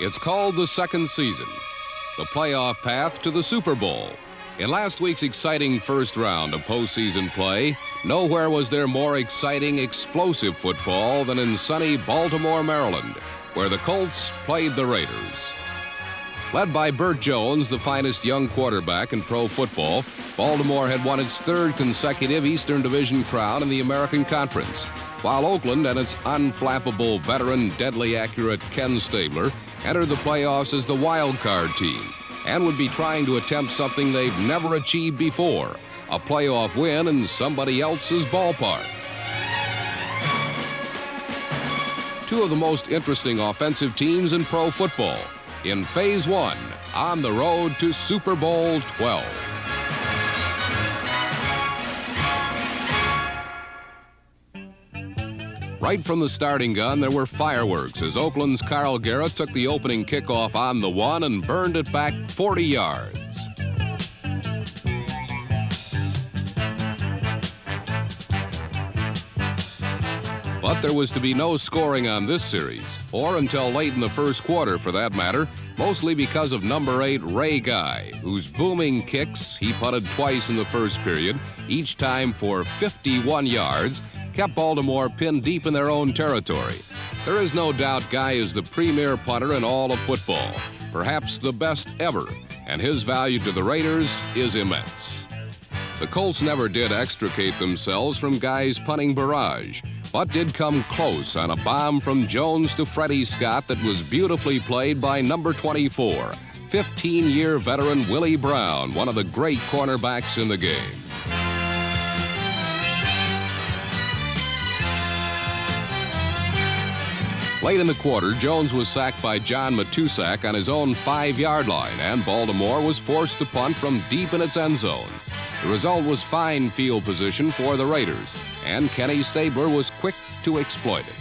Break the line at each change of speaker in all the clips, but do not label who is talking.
It's called the second season, the playoff path to the Super Bowl. In last week's exciting first round of postseason play, nowhere was there more exciting, explosive football than in sunny Baltimore, Maryland, where the Colts played the Raiders. Led by Burt Jones, the finest young quarterback in pro football, Baltimore had won its third consecutive Eastern Division crown in the American Conference, while Oakland and its unflappable veteran, deadly accurate Ken Stabler entered the playoffs as the wild card team and would be trying to attempt something they've never achieved before, a playoff win in somebody else's ballpark. Two of the most interesting offensive teams in pro football in Phase 1 on the road to Super Bowl 12. Right from the starting gun, there were fireworks as Oakland's Carl Garrett took the opening kickoff on the one and burned it back 40 yards. But there was to be no scoring on this series, or until late in the first quarter for that matter, mostly because of number 8 RAI, whose booming kicks, he punted twice in the first period, each time for 51 yards, kept Baltimore pinned deep in their own territory. There is no doubt Guy is the premier punter in all of football, perhaps the best ever, and his value to the Raiders is immense. The Colts never did extricate themselves from Guy's punting barrage, but did come close on a bomb from Jones to Freddie Scott that was beautifully played by number 24, 15-year veteran Willie Brown, one of the great cornerbacks in the game. Late in the quarter, Jones was sacked by John Matusak on his own 5-yard line, and Baltimore was forced to punt from deep in its end zone. The result was fine field position for the Raiders, and Kenny Stabler was quick to exploit it.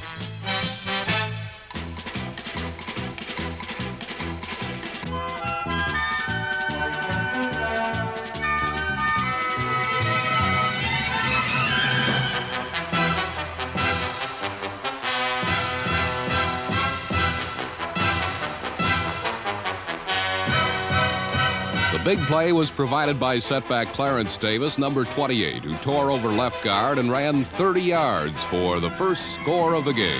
The big play was provided by setback Clarence Davis, number 28, who tore over left guard and ran 30 yards for the first score of the game.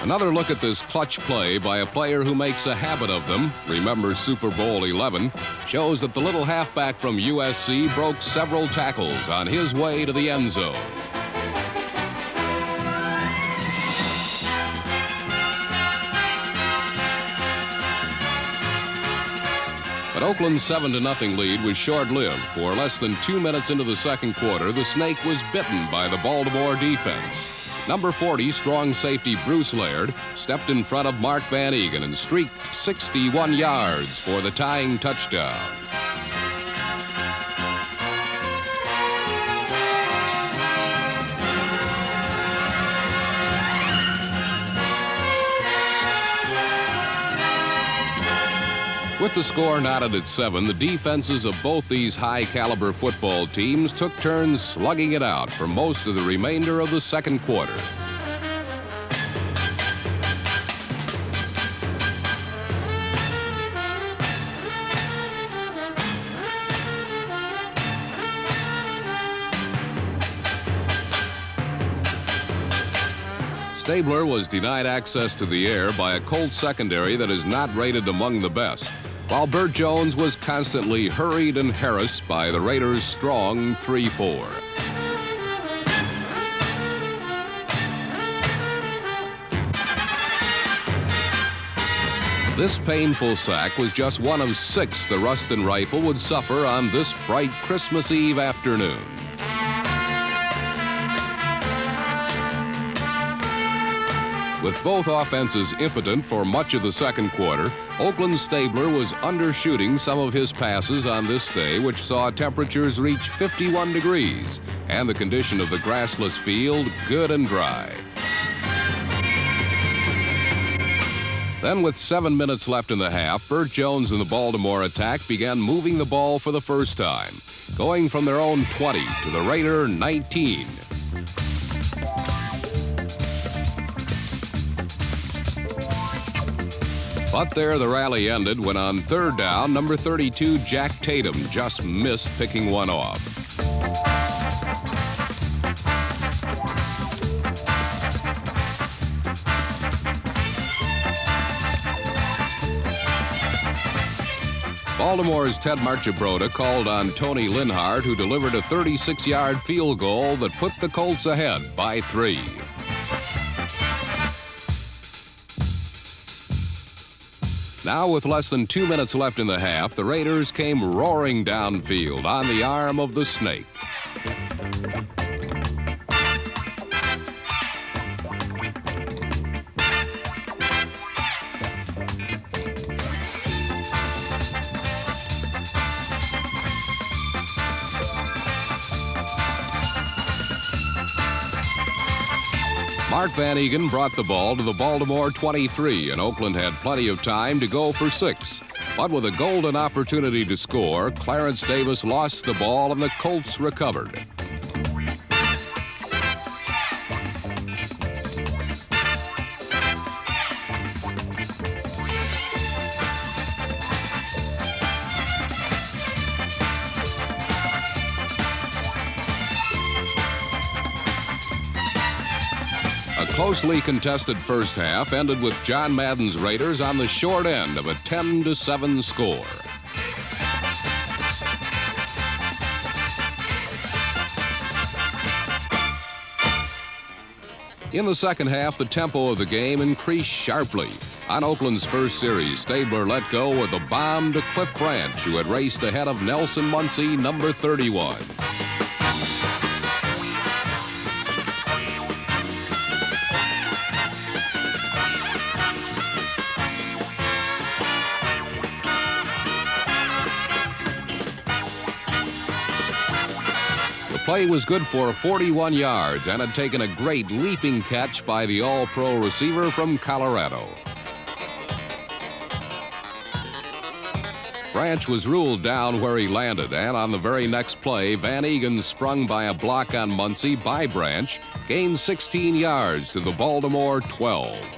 Another look at this clutch play by a player who makes a habit of them, remember Super Bowl 11, shows that the little halfback from USC broke several tackles on his way to the end zone. But Oakland's 7-0 lead was short-lived. For less than 2 minutes into the second quarter, the snake was bitten by the Baltimore defense. Number 40, strong safety Bruce Laird, stepped in front of Mark Van Egan and streaked 61 yards for the tying touchdown. With the score knotted at 7, the defenses of both these high-caliber football teams took turns slugging it out for most of the remainder of the second quarter. Stabler was denied access to the air by a Colts secondary that is not rated among the best, while Burt Jones was constantly hurried and harassed by the Raiders' strong 3-4. This painful sack was just one of 6 the Ruston Rifle would suffer on this bright Christmas Eve afternoon. With both offenses impotent for much of the second quarter, Oakland's Stabler was undershooting some of his passes on this day, which saw temperatures reach 51 degrees and the condition of the grassless field good and dry. Then with 7 minutes left in the half, Burt Jones and the Baltimore attack began moving the ball for the first time, going from their own 20 to the Raider 19. But there the rally ended when on third down, number 32, Jack Tatum, just missed picking one off. Baltimore's Ted Marchibroda called on Tony Linhart, who delivered a 36-yard field goal that put the Colts ahead by 3. Now, with less than 2 minutes left in the half, the Raiders came roaring downfield on the arm of the snake. Mark Van Eegen brought the ball to the Baltimore 23, and Oakland had plenty of time to go for 6. But with a golden opportunity to score, Clarence Davis lost the ball and the Colts recovered. Closely contested first half ended with John Madden's Raiders on the short end of a 10-7 score. In the second half, the tempo of the game increased sharply. On Oakland's first series, Stabler let go with a bomb to Cliff Branch, who had raced ahead of Nelson Muncy, number 31. The play was good for 41 yards and had taken a great leaping catch by the All-Pro receiver from Colorado. Branch was ruled down where he landed, and on the very next play, Van Eegen, sprung by a block on Muncy by Branch, gained 16 yards to the Baltimore 12.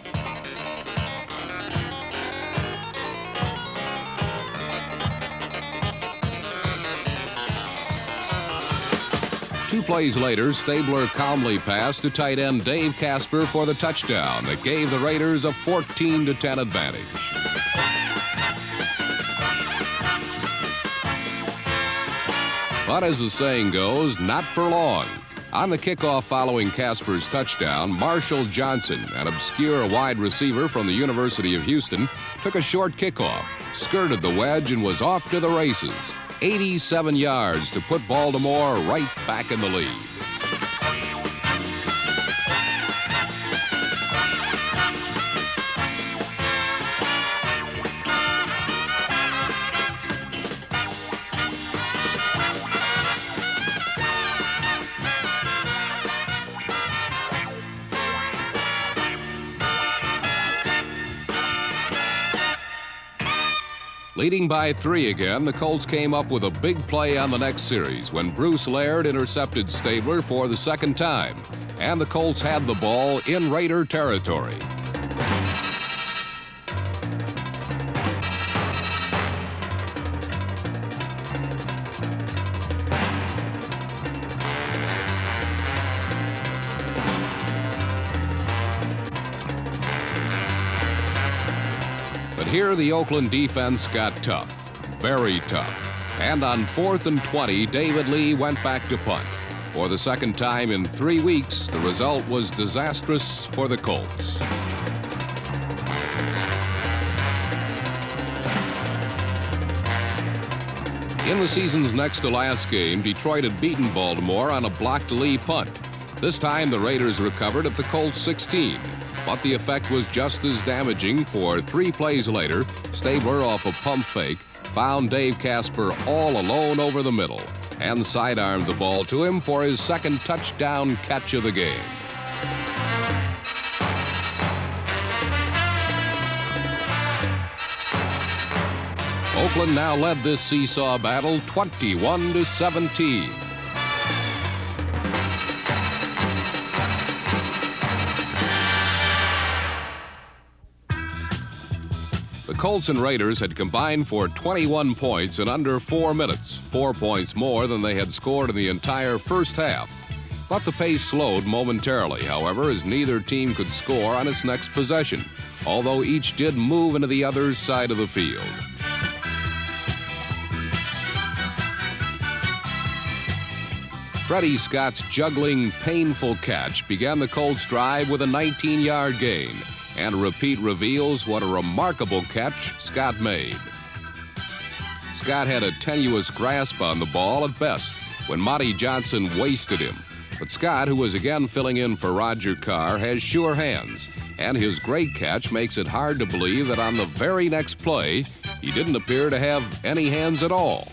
2 plays later, Stabler calmly passed to tight end Dave Casper for the touchdown that gave the Raiders a 14-10 advantage. But as the saying goes, not for long. On the kickoff following Casper's touchdown, Marshall Johnson, an obscure wide receiver from the University of Houston, took a short kickoff, skirted the wedge, and was off to the races. 87 yards to put Baltimore right back in the lead. Leading by 3 again, the Colts came up with a big play on the next series when Bruce Laird intercepted Stabler for the second time, and the Colts had the ball in Raider territory. But here the Oakland defense got tough, very tough. And on 4th and 20, David Lee went back to punt. For the second time in 3 weeks, the result was disastrous for the Colts. In the season's next to last game, Detroit had beaten Baltimore on a blocked Lee punt. This time, the Raiders recovered at the Colts 16. But the effect was just as damaging, for 3 plays later, Stabler, off a pump fake, found Dave Casper all alone over the middle and sidearmed the ball to him for his second touchdown catch of the game. Oakland now led this seesaw battle 21-17. The Colts and Raiders had combined for 21 points in under 4 minutes, 4 points more than they had scored in the entire first half. But the pace slowed momentarily, however, as neither team could score on its next possession, although each did move into the other's side of the field. Freddie Scott's juggling, painful catch began the Colts' drive with a 19-yard gain, and a repeat reveals what a remarkable catch Scott made. Scott had a tenuous grasp on the ball at best when Monty Johnson wasted him. But Scott, who was again filling in for Roger Carr, has sure hands, and his great catch makes it hard to believe that on the very next play, he didn't appear to have any hands at all.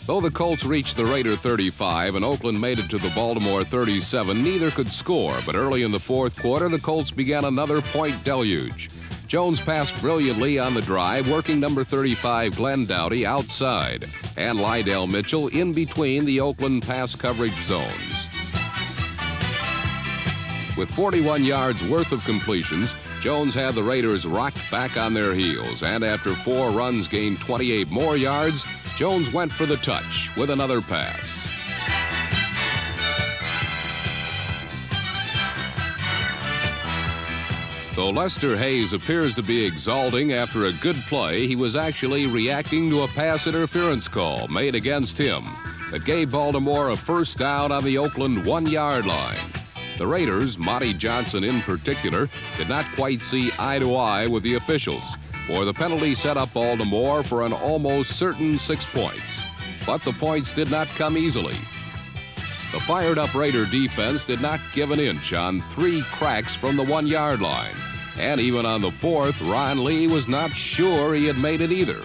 Though the Colts reached the Raider 35 and Oakland made it to the Baltimore 37, neither could score. But early in the fourth quarter, the Colts began another point deluge. Jones passed brilliantly on the drive, working number 35 Glenn Doughty outside and Lydell Mitchell in between the Oakland pass coverage zones. With 41 yards worth of completions, Jones had the Raiders rocked back on their heels, and after 4 runs gained 28 more yards, Jones went for the touch with another pass. Though Lester Hayes appears to be exulting after a good play, he was actually reacting to a pass interference call made against him that gave Baltimore a first down on the Oakland 1-yard line. The Raiders, Monty Johnson in particular, did not quite see eye to eye with the officials, for the penalty set up Baltimore for an almost certain 6 points. But the points did not come easily. The fired-up Raider defense did not give an inch on 3 cracks from the 1-yard line. And even on the 4th, Ron Lee was not sure he had made it either.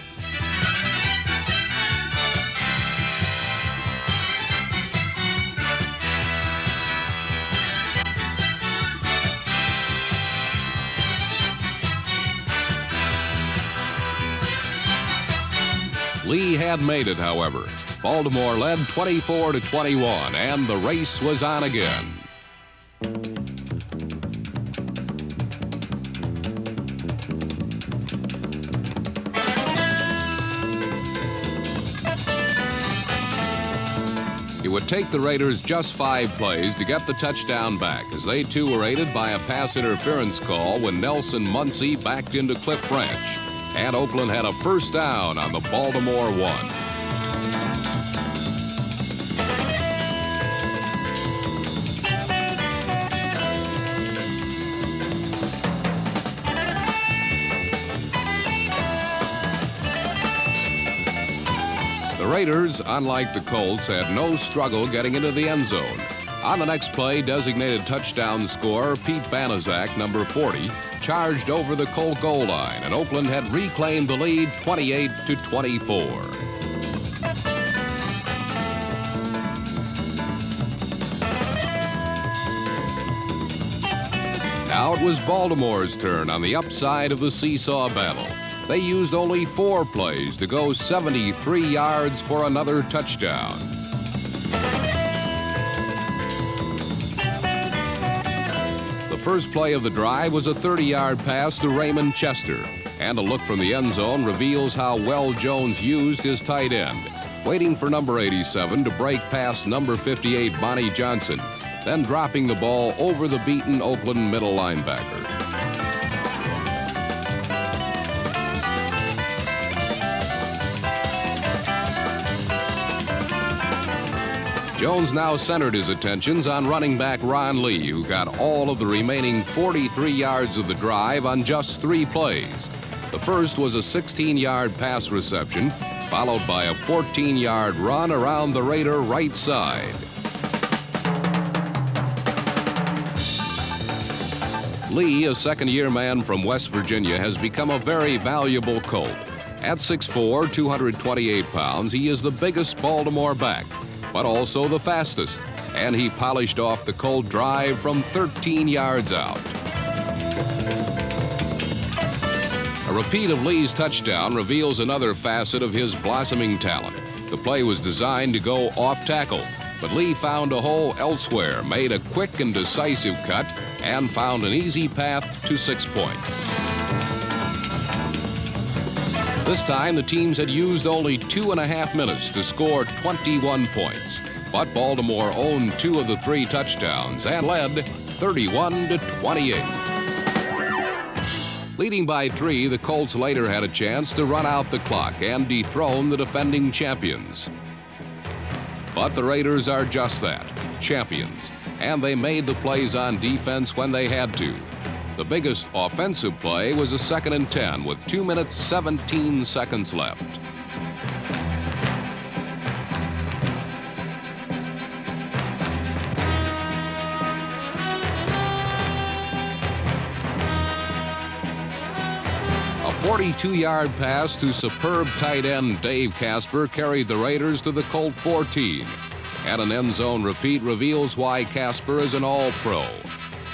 Lee had made it, however. Baltimore led 24-21, and the race was on again. It would take the Raiders just 5 plays to get the touchdown back, as they too were aided by a pass interference call when Nelson Muncie backed into Cliff Branch, and Oakland had a first down on the Baltimore 1. The Raiders, unlike the Colts, had no struggle getting into the end zone. On the next play, designated touchdown scorer Pete Banaszak, number 40, charged over the Colt goal line, and Oakland had reclaimed the lead 28-24. Now it was Baltimore's turn on the upside of the seesaw battle. They used only 4 plays to go 73 yards for another touchdown. The first play of the drive was a 30-yard pass to Raymond Chester, and a look from the end zone reveals how well Jones used his tight end, waiting for number 87 to break past number 58 Monty Johnson, then dropping the ball over the beaten Oakland middle linebacker. Jones now centered his attentions on running back Ron Lee, who got all of the remaining 43 yards of the drive on just 3 plays. The first was a 16-yard pass reception, followed by a 14-yard run around the Raider right side. Lee, a second-year man from West Virginia, has become a very valuable Colt. At 6'4", 228 pounds, he is the biggest Baltimore back, but also the fastest, and he polished off the Colt drive from 13 yards out. A repeat of Lee's touchdown reveals another facet of his blossoming talent. The play was designed to go off tackle, but Lee found a hole elsewhere, made a quick and decisive cut, and found an easy path to 6 points. This time, the teams had used only 2.5 minutes to score 21 points. But Baltimore owned 2 of the 3 touchdowns and led 31-28. Leading by 3, the Colts later had a chance to run out the clock and dethrone the defending champions. But the Raiders are just that, champions, and they made the plays on defense when they had to. The biggest offensive play was a 2nd and 10 with 2 minutes 17 seconds left. A 42-yard pass to superb tight end Dave Casper carried the Raiders to the Colt 14. And an end zone repeat reveals why Casper is an all-pro.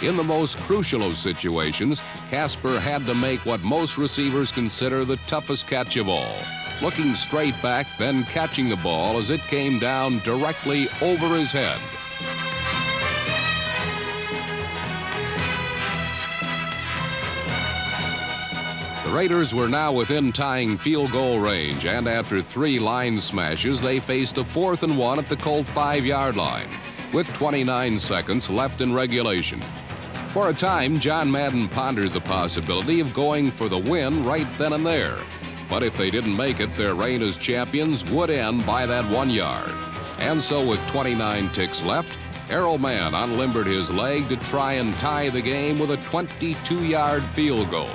In the most crucial of situations, Casper had to make what most receivers consider the toughest catch of all. Looking straight back, then catching the ball as it came down directly over his head. The Raiders were now within tying field goal range, and after 3 line smashes, they faced a 4th and 1 at the Colt 5-yard line, with 29 seconds left in regulation. For a time, John Madden pondered the possibility of going for the win right then and there. But if they didn't make it, their reign as champions would end by that 1 yard. And so with 29 ticks left, Errol Mann unlimbered his leg to try and tie the game with a 22-yard field goal.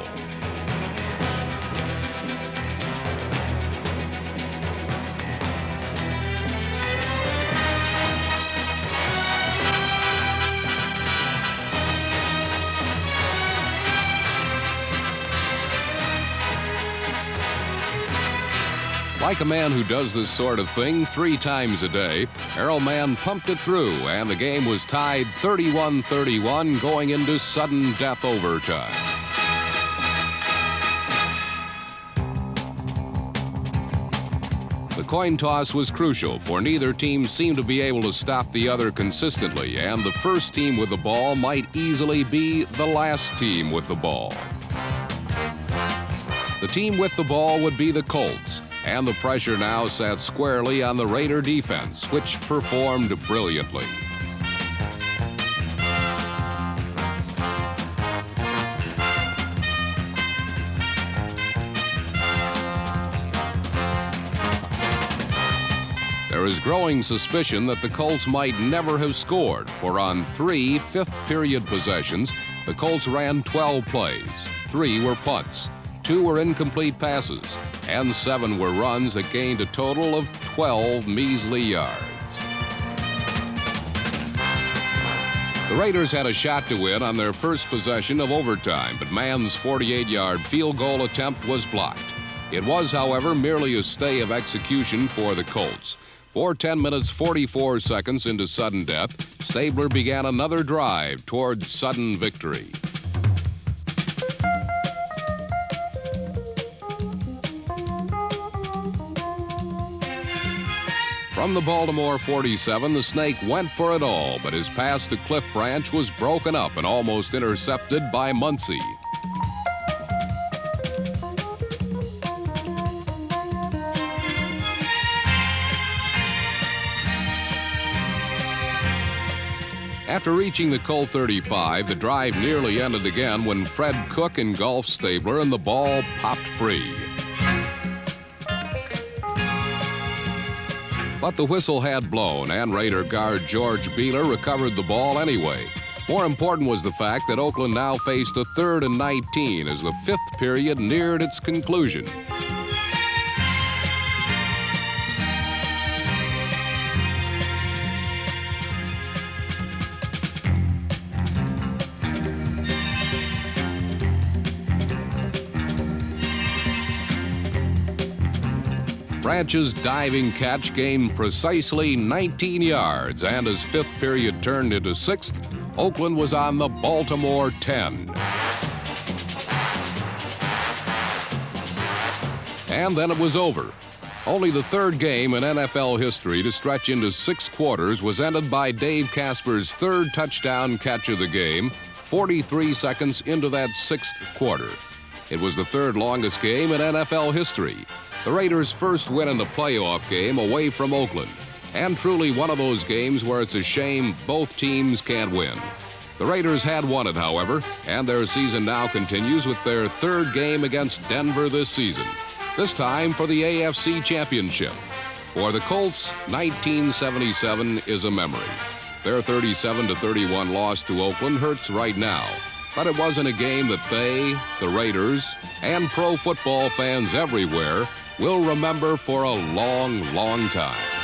Like a man who does this sort of thing 3 times a day, Errol Mann pumped it through, and the game was tied 31-31 going into sudden death overtime. The coin toss was crucial, for neither team seemed to be able to stop the other consistently, and the first team with the ball might easily be the last team with the ball. The team with the ball would be the Colts, and the pressure now sat squarely on the Raider defense, which performed brilliantly. There is growing suspicion that the Colts might never have scored, for on 3 fifth-period possessions, the Colts ran 12 plays. 3 were punts, 2 were incomplete passes, and 7 were runs that gained a total of 12 measly yards. The Raiders had a shot to win on their first possession of overtime, but Mann's 48-yard field goal attempt was blocked. It was, however, merely a stay of execution for the Colts. For 10 minutes 44 seconds into sudden death, Stabler began another drive toward sudden victory. From the Baltimore 47, the Snake went for it all, but his pass to Cliff Branch was broken up and almost intercepted by Muncie. After reaching the Colt 35, the drive nearly ended again when Fred Cook engulfed Stabler and the ball popped free. But the whistle had blown, and Raider guard George Beeler recovered the ball anyway. More important was the fact that Oakland now faced a 3rd and 19 as the 5th period neared its conclusion. Branch's diving catch gained precisely 19 yards, and as fifth period turned into sixth, Oakland was on the Baltimore 10. And then it was over. Only the third game in NFL history to stretch into 6 quarters was ended by Dave Casper's third touchdown catch of the game, 43 seconds into that 6th quarter. It was the third longest game in NFL history. The Raiders' first win in the playoff game away from Oakland, and truly one of those games where it's a shame both teams can't win. The Raiders had won it, however, and their season now continues with their third game against Denver this season, this time for the AFC Championship. For the Colts, 1977 is a memory. Their 37-31 loss to Oakland hurts right now, but it wasn't a game that they, the Raiders, and pro football fans everywhere will remember for a long, long time.